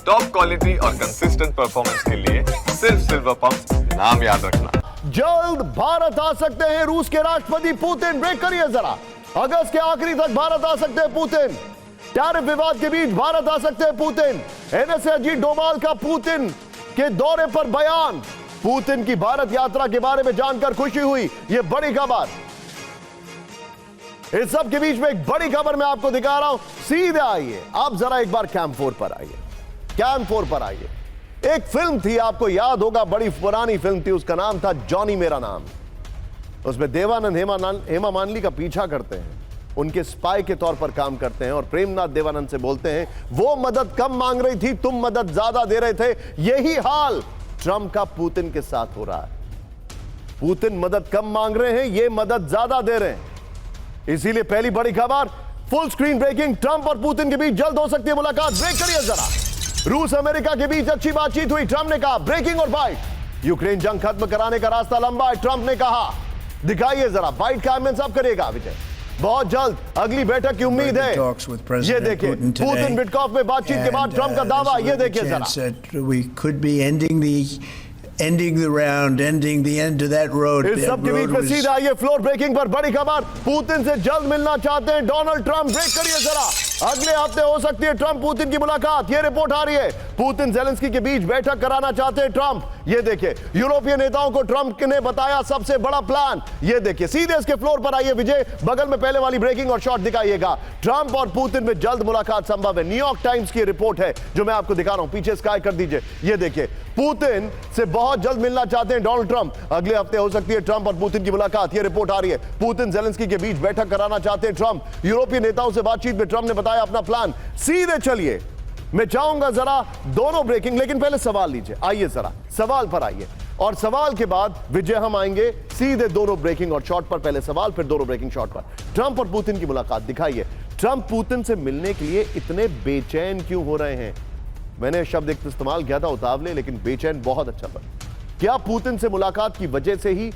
Top quality और consistent performance के लिए सिर्फ सिल्वर पंप नाम याद रखना। जल्द भारत आ सकते हैं रूस के राष्ट्रपति पुतिन। ब्रेक करिए जरा। अगस्त के आखिरी तक भारत आ सकते हैं पुतिन। टैरिफ विवाद के बीच भारत आ सकते हैं पुतिन। एनएसए अजीत डोभाल का पुतिन के दौरे पर बयान। पुतिन की भारत यात्रा के बारे में जानकर खुशी हुई, यह बड़ी खबर। इस सब के बीच में एक बड़ी खबर मैं आपको दिखा रहा हूं। सीधे आइए आप जरा एक बार कैंप 4 पर आइए। कैंप 4 पर आइए। एक फिल्म थी, आपको याद होगा, बड़ी पुरानी फिल्म थी, उसका नाम था जॉनी मेरा नाम। उसमें देवानंद हेमा मालिनी का पीछा करते हैं, उनके स्पाई के तौर पर काम करते हैं और प्रेमनाथ देवानंद से बोलते हैं वो मदद कम मांग रही थी, तुम मदद ज्यादा दे रहे थे। यही हाल ट्रंप का पुतिन के साथ हो रहा है। पुतिन मदद कम मांग रहे हैं, ये मदद ज्यादा दे रहे हैं। इसीलिए पहली बड़ी खबर, फुल स्क्रीन ब्रेकिंग, ट्रंप और पुतिन के बीच जल्द हो सकती है मुलाकात। ब्रेक करिए जरा। रूस अमेरिका के बीच अच्छी बातचीत हुई, ट्रंप ने कहा ब्रेकिंग और बाइट। यूक्रेन जंग खत्म कराने का रास्ता लंबा है, ट्रंप ने कहा। दिखाइए जरा बाइट का एमएन सब करिएगा विजय। बहुत जल्द अगली बैठक की उम्मीद है। ये देखिए पुतिन विटकॉफ में बातचीत के बाद ट्रंप का दावा, ये देखिए जरा। ending the round, ending the end of that road. इस सब के बीच में सीधा आइए फ्लोर ब्रेकिंग पर बड़ी खबर, पुतिन से जल्द मिलना चाहते हैं डोनाल्ड ट्रंप। ब्रेक करिए जरा। अगले हफ्ते हो सकती है ट्रंप पुतिन की मुलाकात, ये रिपोर्ट आ रही है। पुतिन जेलेंस्की के बीच बैठक कराना चाहते हैं ट्रंप। ये देखिए यूरोपीय नेताओं को ट्रंप ने बताया सबसे बड़ा प्लान। ये देखिए सीधे इसके फ्लोर पर आइए विजय, बगल में पहले वाली ब्रेकिंग और शॉट दिखाइएगा। ट्रंप और पुतिन में जल्द मुलाकात संभव है, न्यूयॉर्क टाइम्स की रिपोर्ट है जो मैं आपको दिखा रहा हूं। पीछे स्काई कर दीजिए। ये देखिए पुतिन से बहुत जल्द मिलना चाहते हैं डोनाल्ड ट्रंप। अगले हफ्ते हो सकती है ट्रंप और पुतिन की मुलाकात, ये रिपोर्ट आ रही है। पुतिन जेलेंस्की के बीच बैठक कराना चाहते हैं ट्रंप। यूरोपीय नेताओं से बातचीत में ट्रंप ने बताया अपना प्लान। सीधे चलिए, मैं चाहूंगा जरा दोनों ब्रेकिंग, लेकिन पहले सवाल लीजिए। आइए जरा सवाल पर आइए और सवाल के बाद विजय हम आएंगे सीधे दोनों ब्रेकिंग और शॉट पर। पहले सवाल फिर दोनों ब्रेकिंग शॉट पर। ट्रंप और पुतिन की मुलाकात दिखाइए। ट्रंप पुतिन से मिलने के लिए इतने बेचैन क्यों हो रहे हैं? मैंने शब्द एक इस्तेमाल किया था उतावले, लेकिन बेचैन बहुत अच्छा था। क्या पुतिन से मुलाकात की वजह से ही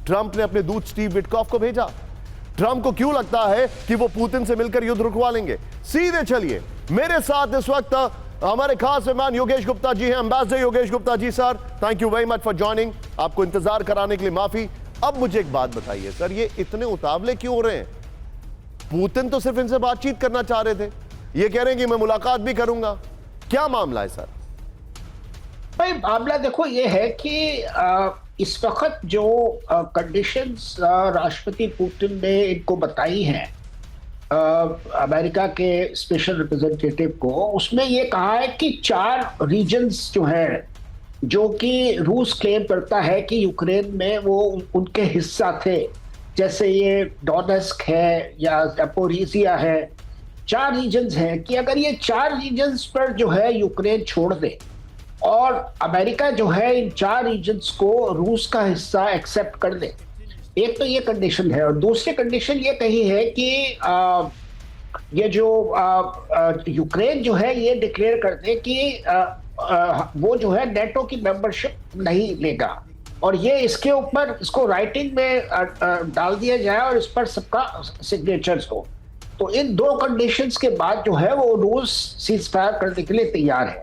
ट्रंप ने अपने दूत स्टीव विटकॉफ को भेजा? ट्रंप को क्यों लगता है कि वो पुतिन से मिलकर युद्ध रुकवा लेंगे? सीधे चलिए, मेरे साथ इस वक्त हमारे खास मेहमान योगेश गुप्ता जी हैं, ambassador Yogesh Gupta ji. Sir thank you very much for joining. आपको इंतजार कराने के लिए माफी। अब मुझे एक बात बताइए सर, ये इतने उतावले क्यों हो रहे हैं? पुतिन तो सिर्फ इनसे बातचीत करना चाह रहे थे, ये कह रहे हैं कि मैं मुलाकात भी करूंगा। क्या मामला है सर? भाई मामला देखो ये है कि इस वक्त जो कंडीशंस राष्ट्रपति पुतिन ने इनको बताई हैं अमेरिका के स्पेशल रिप्रेजेंटेटिव को, उसमें ये कहा है कि 4 रीजन्स जो है, जो कि रूस क्लेम करता है कि यूक्रेन में वो उनके हिस्सा थे, जैसे ये डोनेस्क है या ज़ैपोरिज़िया है, 4 रीजन्स हैं, कि अगर ये 4 रीजन्स पर जो है यूक्रेन छोड़ दे और अमेरिका जो है इन 4 रीजन्स को रूस का हिस्सा एक्सेप्ट कर ले, एक तो ये कंडीशन है। और दूसरी कंडीशन ये कही है कि ये जो यूक्रेन जो है ये डिक्लेयर कर दे कि वो जो है नेटो की मेंबरशिप नहीं लेगा, और ये इसके ऊपर इसको राइटिंग में डाल दिया जाए और इस पर सबका सिग्नेचर्स हो। तो इन 2 कंडीशंस के बाद जो है वो रूस सीज फायर करने के लिए तैयार है।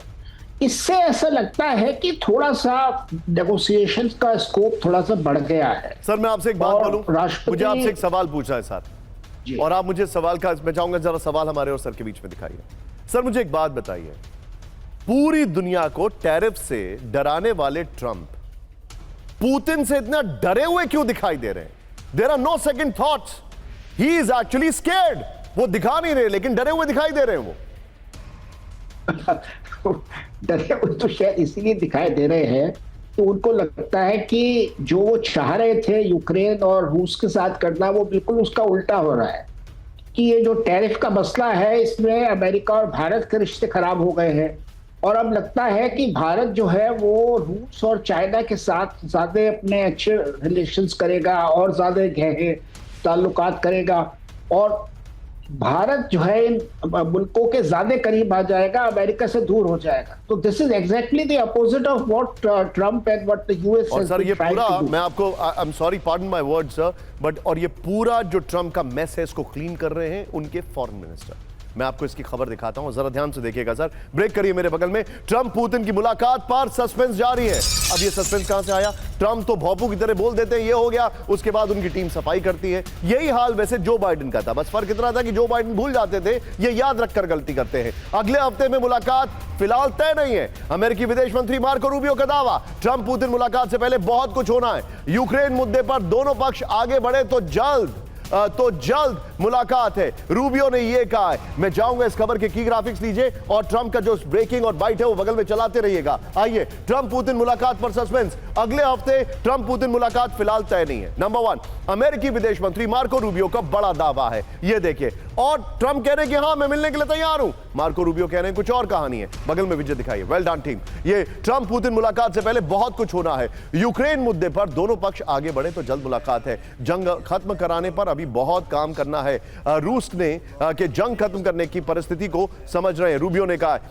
इससे ऐसा लगता है कि थोड़ा सा नेगोशिएशन का स्कोप थोड़ा सा बढ़ गया है। सर मैं आपसे एक बात बोलूं, मुझे आपसे एक सवाल पूछना है सर, और आप मुझे सवाल का, मैं चाहूंगा जरा सवाल हमारे और सर के बीच में दिखाइए। सर मुझे एक बात बताइए, पूरी दुनिया को टैरिफ से डराने वाले ट्रंप पुतिन से इतना डरे हुए क्यों दिखाई दे रहे हैं? There are no second thoughts, he is actually scared. वो दिखा नहीं रहे लेकिन डरे हुए दिखाई दे रहे हैं। वो डरे हुए तो शायद इसीलिए दिखाई दे रहे हैं कि उनको लगता है कि जो वो चाह रहे थे यूक्रेन और रूस के साथ करना, वो बिल्कुल उसका उल्टा हो रहा है। कि ये जो टैरिफ का मसला है, इसमें अमेरिका और भारत के रिश्ते खराब हो गए हैं, और अब लगता है कि भारत जो है वो रूस और चाइना के साथ ज़्यादा अपने अच्छे रिलेशंस करेगा और ज़्यादा गहरे ताल्लुकात करेगा, और भारत जो है इन मुल्कों के ज्यादा करीब आ जाएगा, अमेरिका से दूर हो जाएगा। तो this is exactly the opposite of what Trump and what the US और सर ये पूरा, मैं आपको, I am sorry pardon my word sir, but और ये पूरा जो ट्रंप का मेस है इसको क्लीन कर रहे हैं उनके फॉरेन मिनिस्टर। मैं आपको इसकी खबर दिखाता हूं, जरा ध्यान से देखिएगा सर। ब्रेक करिए मेरे बगल में। ट्रंप पुतिन की मुलाकात पर सस्पेंस जारी है। अब ये सस्पेंस कहां से आया? ट्रंप तो भौपू की तरह बोल देते हैं ये हो गया, उसके बाद उनकी टीम सफाई करती है। यही हाल वैसे जो बाइडेन का था, बस फर्क इतना था कि जो बाइडेन भूल जाते थे, ये याद रखकर गलती करते हैं। अगले हफ्ते में मुलाकात फिलहाल तय नहीं है। अमेरिकी विदेश मंत्री मार्को रूबियो का दावा, ट्रंप पुतिन मुलाकात से पहले बहुत कुछ होना है। यूक्रेन मुद्दे पर दोनों पक्ष आगे बढ़े तो जल्द मुलाकात है, रूबियो ने यह कहा है। मैं जाऊंगा, इस खबर के की ग्राफिक्स लीजिए और ट्रंप का जो ब्रेकिंग और बाइट है वो बगल में चलाते रहिएगा। आइए, ट्रंप पुतिन मुलाकात पर सस्पेंस। अगले हफ्ते ट्रंप पुतिन मुलाकात फिलहाल तय नहीं है। नंबर 1, अमेरिकी विदेश मंत्री मार्को रूबियो का बड़ा दावा है, ये देखिए। और ट्रंप कह रहे हैं कि हां मैं मिलने के लिए तैयार हूं, मार्को रूबियो कह रहे हैं कुछ और कहानी है। बगल में विजय दिखाइए। Well done team. ये ट्रंप पुतिन मुलाकात से पहले बहुत कुछ होना है। यूक्रेन मुद्दे पर दोनों पक्ष आगे बढ़े तो जल्द मुलाकात है। जंग खत्म कराने पर अभी बहुत काम करना है। रूस ने कि जंग खत्म करने की परिस्थिति को समझ रहे हैं, रूबियो ने कहा है।